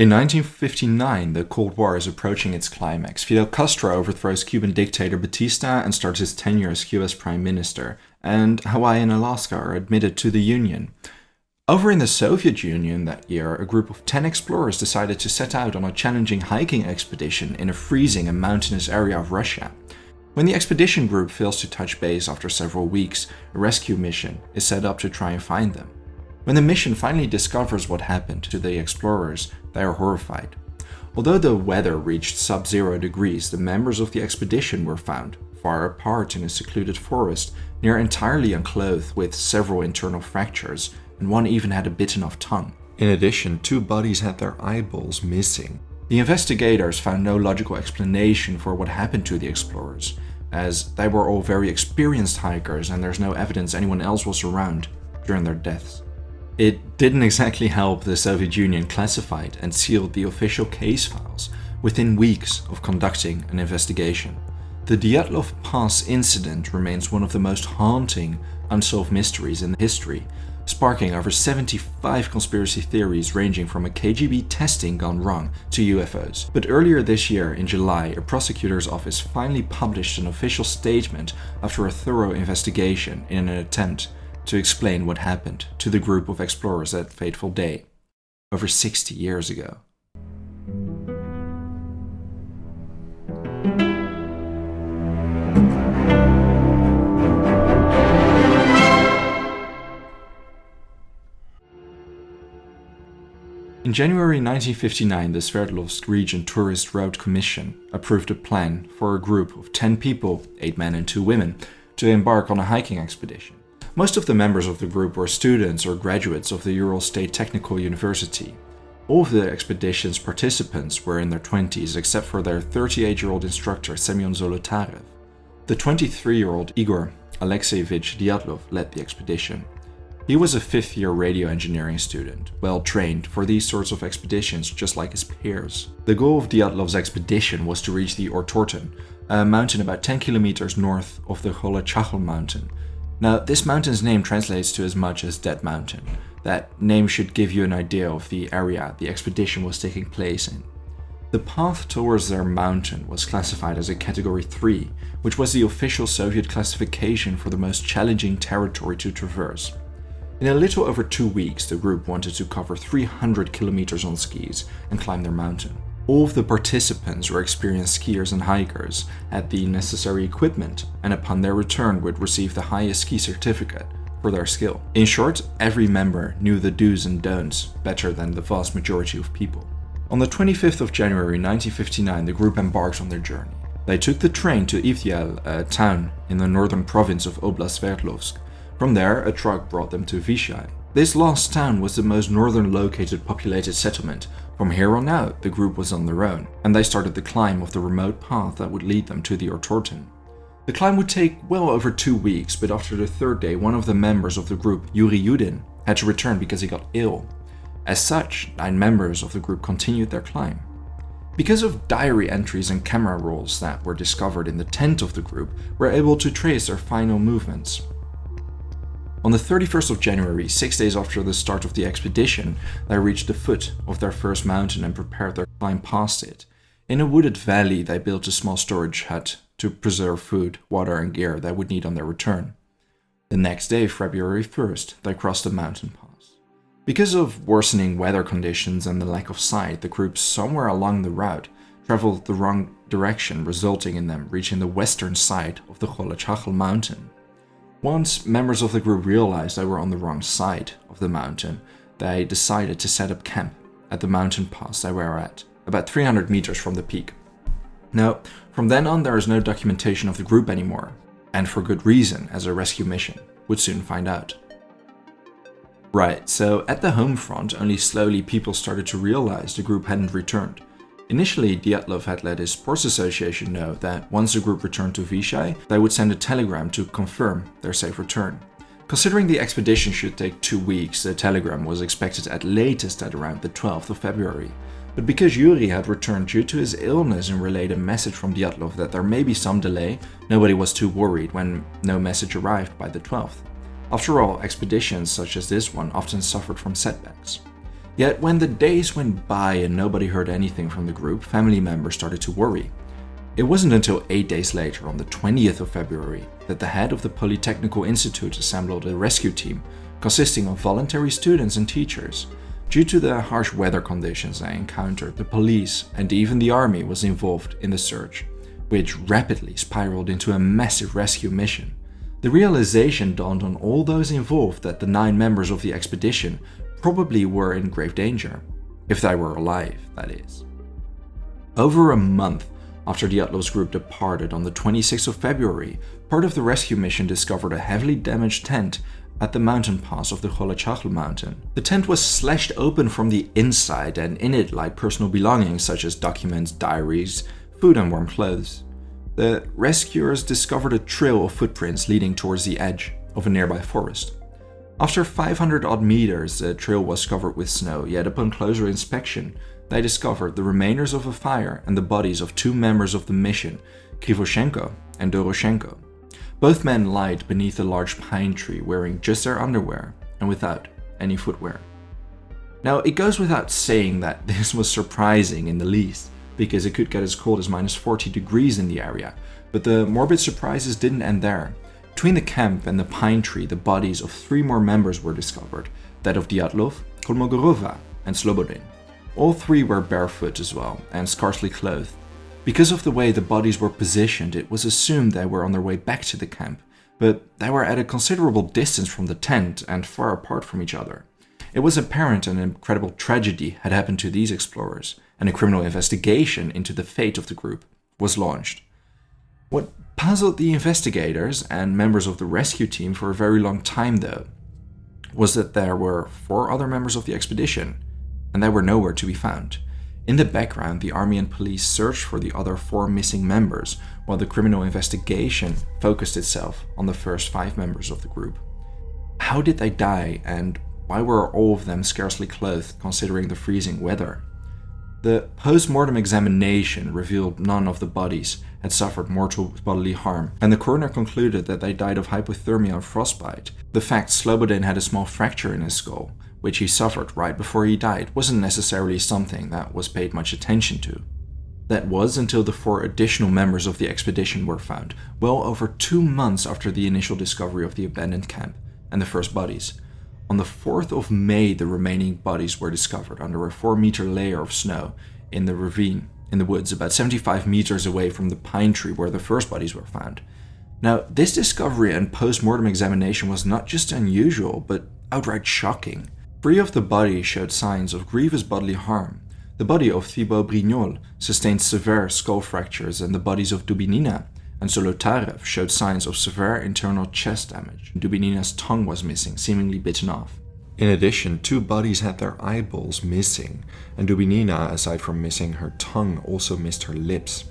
In 1959, the Cold War is approaching its climax. Fidel Castro overthrows Cuban dictator Batista and starts his tenure as Cuba's prime minister, and Hawaii and Alaska are admitted to the Union. Over in the Soviet Union that year, a group of 10 explorers decided to set out on a challenging hiking expedition in a freezing and mountainous area of Russia. When the expedition group fails to touch base after several weeks, a rescue mission is set up to try and find them. When the mission finally discovers what happened to the explorers, they are horrified. Although the weather reached sub-zero degrees, the members of the expedition were found, far apart in a secluded forest, near entirely unclothed with several internal fractures, and one even had a bitten-off tongue. In addition, 2 bodies had their eyeballs missing. The investigators found no logical explanation for what happened to the explorers, as they were all very experienced hikers and there's no evidence anyone else was around during their deaths. It didn't exactly help the Soviet Union classified and sealed the official case files within weeks of conducting an investigation. The Dyatlov Pass incident remains one of the most haunting unsolved mysteries in history, sparking over 75 conspiracy theories ranging from a KGB testing gone wrong to UFOs. But earlier this year, in July, a prosecutor's office finally published an official statement after a thorough investigation in an attempt to explain what happened to the group of explorers that fateful day, over 60 years ago. In January 1959, the Sverdlovsk Region Tourist Road Commission approved a plan for a group of 10 people, 8 men and 2 women, to embark on a hiking expedition. Most of the members of the group were students or graduates of the Ural State Technical University. All of the expedition's participants were in their 20s except for their 38-year-old instructor Semyon Zolotarev. The 23-year-old Igor Alexeyevich Dyatlov led the expedition. He was a 5th-year radio engineering student, well trained for these sorts of expeditions just like his peers. The goal of Dyatlov's expedition was to reach the Ortorten, a mountain about 10 kilometers north of the Holachachal mountain. Now, this mountain's name translates to as much as Dead Mountain. That name should give you an idea of the area the expedition was taking place in. The path towards their mountain was classified as a Category 3, which was the official Soviet classification for the most challenging territory to traverse. In a little over 2 weeks, the group wanted to cover 300 kilometers on skis and climb their mountain. All of the participants were experienced skiers and hikers, had the necessary equipment, and upon their return would receive the highest ski certificate for their skill. In short, every member knew the do's and don'ts better than the vast majority of people. On the 25th of January 1959, the group embarked on their journey. They took the train to Ivdyal, a town in the northern province of Oblast Sverdlovsk. From there, a truck brought them to Vyshai. This last town was the most northern located populated settlement. From here on out, the group was on their own, and they started the climb of the remote path that would lead them to the Ortorten. The climb would take well over 2 weeks, but after the 3rd day, one of the members of the group, Yuri Yudin, had to return because he got ill. As such, 9 members of the group continued their climb. Because of diary entries and camera rolls that were discovered in the tent of the group, were able to trace their final movements. On the 31st of January, 6 days after the start of the expedition, they reached the foot of their first mountain and prepared their climb past it. In a wooded valley, they built a small storage hut to preserve food, water and gear they would need on their return. The next day, February 1st, they crossed the mountain pass. Because of worsening weather conditions and the lack of sight, the group somewhere along the route traveled the wrong direction, resulting in them reaching the western side of the Holachachal mountain. Once members of the group realized they were on the wrong side of the mountain, they decided to set up camp at the mountain pass they were at, about 300 meters from the peak. Now, from then on there is no documentation of the group anymore, and for good reason, as a rescue mission would soon find out. Right, so at the home front, only slowly people started to realize the group hadn't returned. Initially, Dyatlov had let his sports association know that once the group returned to Vyshai, they would send a telegram to confirm their safe return. Considering the expedition should take 2 weeks, the telegram was expected at latest at around the 12th of February. But because Yuri had returned due to his illness and relayed a message from Dyatlov that there may be some delay, nobody was too worried when no message arrived by the 12th. After all, expeditions such as this one often suffered from setbacks. Yet when the days went by and nobody heard anything from the group, family members started to worry. It wasn't until 8 days later, on the 20th of February, that the head of the Polytechnical Institute assembled a rescue team consisting of voluntary students and teachers. Due to the harsh weather conditions they encountered, the police and even the army was involved in the search, which rapidly spiraled into a massive rescue mission. The realization dawned on all those involved that the 9 members of the expedition probably were in grave danger, if they were alive, that is. Over a month after Dyatlov's group departed on the 26th of February, part of the rescue mission discovered a heavily damaged tent at the mountain pass of the Holachachl mountain. The tent was slashed open from the inside, and in it lay personal belongings such as documents, diaries, food and warm clothes. The rescuers discovered a trail of footprints leading towards the edge of a nearby forest. After 500 odd meters, the trail was covered with snow, yet upon closer inspection, they discovered the remainders of a fire and the bodies of 2 members of the mission, Krivoshenko and Doroshenko. Both men lied beneath a large pine tree wearing just their underwear and without any footwear. Now, it goes without saying that this was surprising in the least, because it could get as cold as minus 40 degrees in the area, but the morbid surprises didn't end there. Between the camp and the pine tree, the bodies of 3 more members were discovered, that of Dyatlov, Kolmogorova and Slobodin. All 3 were barefoot as well, and scarcely clothed. Because of the way the bodies were positioned, it was assumed they were on their way back to the camp, but they were at a considerable distance from the tent and far apart from each other. It was apparent an incredible tragedy had happened to these explorers, and a criminal investigation into the fate of the group was launched. What puzzled the investigators and members of the rescue team for a very long time, though, was that there were 4 other members of the expedition, and they were nowhere to be found. In the background, the army and police searched for the other 4 missing members, while the criminal investigation focused itself on the first 5 members of the group. How did they die, and why were all of them scarcely clothed considering the freezing weather? The post-mortem examination revealed none of the bodies had suffered mortal bodily harm, and the coroner concluded that they died of hypothermia or frostbite. The fact Slobodin had a small fracture in his skull, which he suffered right before he died, wasn't necessarily something that was paid much attention to. That was until the 4 additional members of the expedition were found, well over 2 months after the initial discovery of the abandoned camp and the first bodies. On the 4th of May, the remaining bodies were discovered under a 4-meter layer of snow in the ravine in the woods, about 75 meters away from the pine tree where the first bodies were found. Now, this discovery and post-mortem examination was not just unusual, but outright shocking. 3 of the bodies showed signs of grievous bodily harm. The body of Thibaut Brignol sustained severe skull fractures, and the bodies of Dubinina and Solotarev showed signs of severe internal chest damage. Dubinina's tongue was missing, seemingly bitten off. In addition, 2 bodies had their eyeballs missing, and Dubinina, aside from missing her tongue, also missed her lips.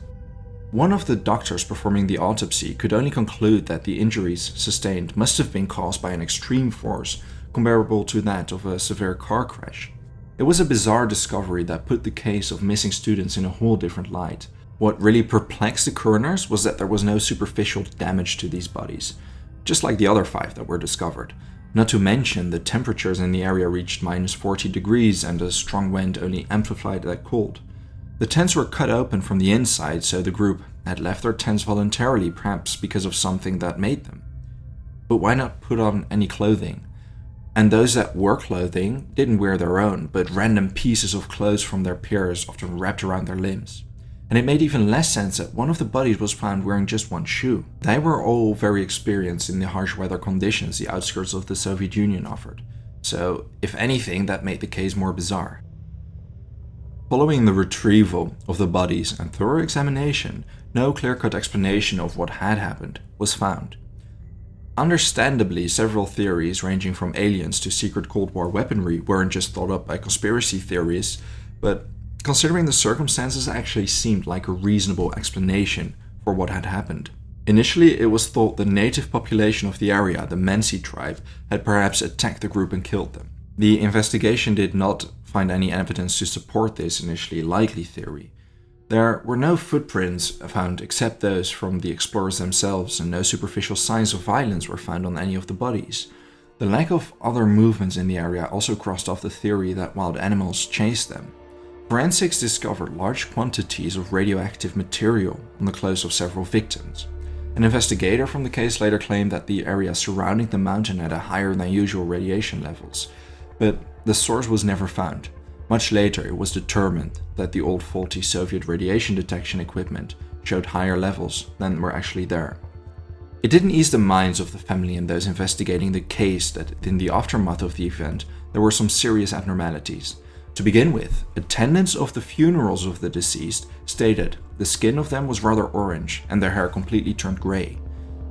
One of the doctors performing the autopsy could only conclude that the injuries sustained must have been caused by an extreme force comparable to that of a severe car crash. It was a bizarre discovery that put the case of missing students in a whole different light. What really perplexed the coroners was that there was no superficial damage to these bodies, just like the other 5 that were discovered. Not to mention, the temperatures in the area reached minus 40 degrees and a strong wind only amplified that cold. The tents were cut open from the inside, so the group had left their tents voluntarily, perhaps because of something that made them. But why not put on any clothing? And those that wore clothing didn't wear their own, but random pieces of clothes from their peers, often wrapped around their limbs. And it made even less sense that one of the bodies was found wearing just 1 shoe. They were all very experienced in the harsh weather conditions the outskirts of the Soviet Union offered. So, if anything, that made the case more bizarre. Following the retrieval of the bodies and thorough examination, no clear-cut explanation of what had happened was found. Understandably, several theories ranging from aliens to secret Cold War weaponry weren't just thought up by conspiracy theorists, but considering the circumstances, actually seemed like a reasonable explanation for what had happened. Initially, it was thought the native population of the area, the Mansi tribe, had perhaps attacked the group and killed them. The investigation did not find any evidence to support this initially likely theory. There were no footprints found except those from the explorers themselves, and no superficial signs of violence were found on any of the bodies. The lack of other movements in the area also crossed off the theory that wild animals chased them. Forensics discovered large quantities of radioactive material on the clothes of several victims. An investigator from the case later claimed that the area surrounding the mountain had a higher than usual radiation levels, but the source was never found. Much later, it was determined that the old faulty Soviet radiation detection equipment showed higher levels than were actually there. It didn't ease the minds of the family and those investigating the case that in the aftermath of the event, there were some serious abnormalities. To begin with, attendants of the funerals of the deceased stated the skin of them was rather orange and their hair completely turned grey.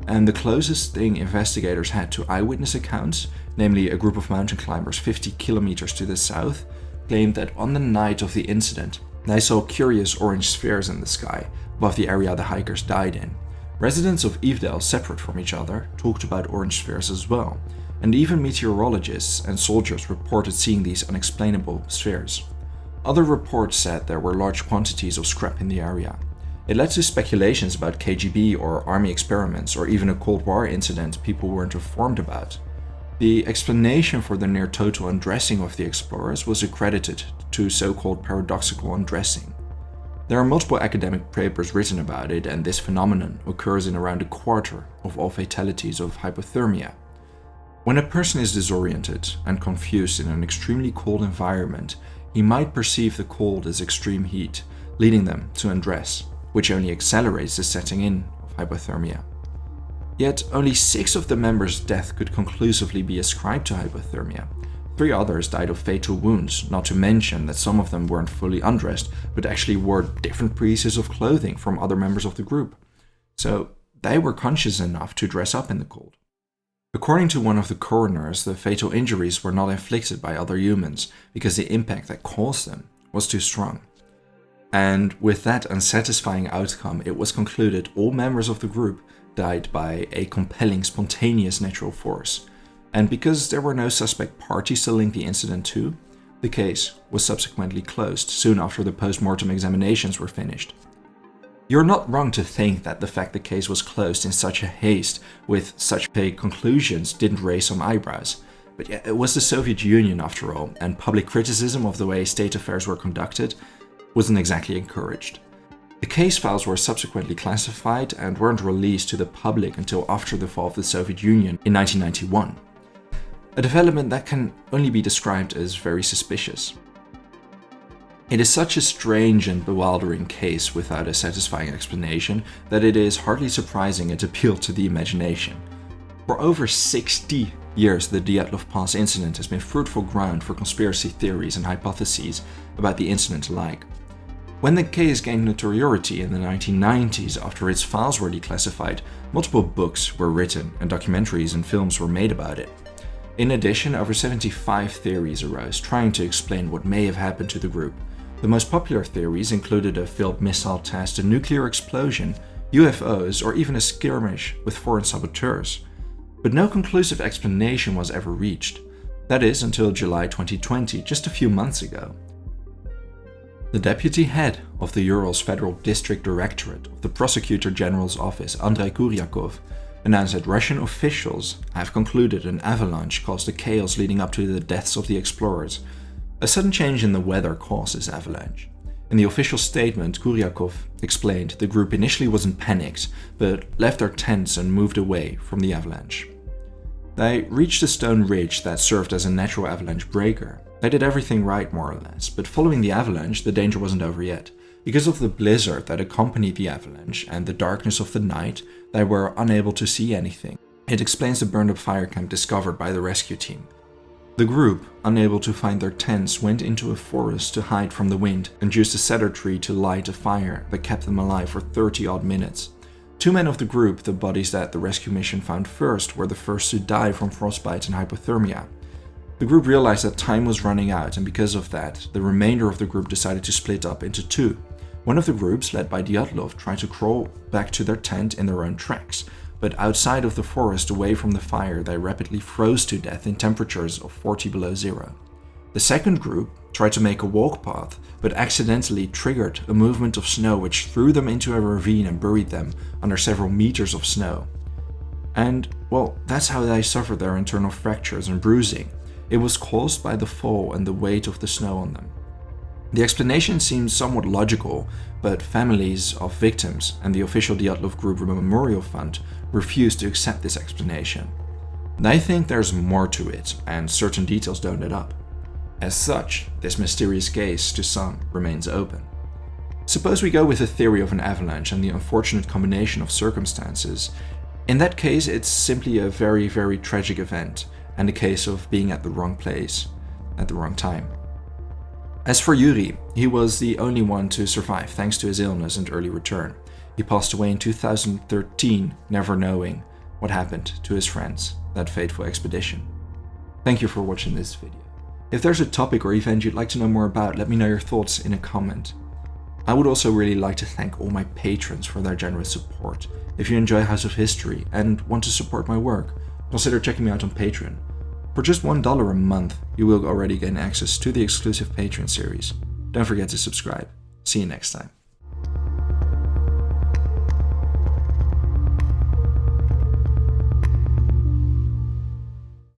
And the closest thing investigators had to eyewitness accounts, namely a group of mountain climbers 50 kilometers to the south, claimed that on the night of the incident, they saw curious orange spheres in the sky above the area the hikers died in. Residents of Evedale, separate from each other, talked about orange spheres as well, and even meteorologists and soldiers reported seeing these unexplainable spheres. Other reports said there were large quantities of scrap in the area. It led to speculations about KGB or army experiments or even a Cold War incident people weren't informed about. The explanation for the near total undressing of the explorers was accredited to so-called paradoxical undressing. There are multiple academic papers written about it, and this phenomenon occurs in around a quarter of all fatalities of hypothermia. When a person is disoriented and confused in an extremely cold environment, he might perceive the cold as extreme heat, leading them to undress, which only accelerates the setting in of hypothermia. Yet only 6 of the members' death could conclusively be ascribed to hypothermia. 3 others died of fatal wounds, not to mention that some of them weren't fully undressed, but actually wore different pieces of clothing from other members of the group. So they were conscious enough to dress up in the cold. According to one of the coroners, the fatal injuries were not inflicted by other humans because the impact that caused them was too strong. And with that unsatisfying outcome, it was concluded all members of the group died by a compelling spontaneous natural force. And because there were no suspect parties to link the incident to, the case was subsequently closed soon after the post-mortem examinations were finished. You're not wrong to think that the fact the case was closed in such a haste with such vague conclusions didn't raise some eyebrows. But yeah, it was the Soviet Union after all, and public criticism of the way state affairs were conducted wasn't exactly encouraged. The case files were subsequently classified and weren't released to the public until after the fall of the Soviet Union in 1991. A development that can only be described as very suspicious. It is such a strange and bewildering case without a satisfying explanation that it is hardly surprising it appealed to the imagination. For over 60 years, the Dyatlov Pass incident has been fruitful ground for conspiracy theories and hypotheses about the incident alike. When the case gained notoriety in the 1990s after its files were declassified, multiple books were written and documentaries and films were made about it. In addition, over 75 theories arose trying to explain what may have happened to the group. The most popular theories included a failed missile test, a nuclear explosion, UFOs, or even a skirmish with foreign saboteurs. But no conclusive explanation was ever reached. That is, until July 2020, just a few months ago. The deputy head of the Urals Federal District Directorate of the Prosecutor General's Office, Andrei Kuryakov, announced that Russian officials have concluded an avalanche caused the chaos leading up to the deaths of the explorers. A sudden change in the weather caused this avalanche. In the official statement, Kuryakov explained the group initially wasn't panicked, but left their tents and moved away from the avalanche. They reached a stone ridge that served as a natural avalanche breaker. They did everything right, more or less, but following the avalanche, the danger wasn't over yet. Because of the blizzard that accompanied the avalanche and the darkness of the night, they were unable to see anything. It explains the burned-up fire camp discovered by the rescue team. The group, unable to find their tents, went into a forest to hide from the wind and used a cedar tree to light a fire that kept them alive for 30-odd minutes. 2 men of the group, the bodies that the rescue mission found first, were the first to die from frostbite and hypothermia. The group realized that time was running out, and because of that, the remainder of the group decided to split up into 2. One of the groups, led by Dyatlov, tried to crawl back to their tent in their own tracks, but outside of the forest, away from the fire, they rapidly froze to death in temperatures of 40 below zero. The second group tried to make a walk path, but accidentally triggered a movement of snow which threw them into a ravine and buried them under several meters of snow. And, well, that's how they suffered their internal fractures and bruising. It was caused by the fall and the weight of the snow on them. The explanation seems somewhat logical, but families of victims and the official Dyatlov Group Memorial Fund refused to accept this explanation. They think there's more to it, and certain details don't add up. As such, this mysterious case, to some, remains open. Suppose we go with the theory of an avalanche and the unfortunate combination of circumstances. In that case, it's simply a very, very tragic event, and a case of being at the wrong place, at the wrong time. As for Yuri, he was the only one to survive thanks to his illness and early return. He passed away in 2013, never knowing what happened to his friends, that fateful expedition. Thank you for watching this video. If there's a topic or event you'd like to know more about, let me know your thoughts in a comment. I would also really like to thank all my patrons for their generous support. If you enjoy House of History and want to support my work, consider checking me out on Patreon. For just $1 a month, you will already gain access to the exclusive Patreon series. Don't forget to subscribe. See you next time.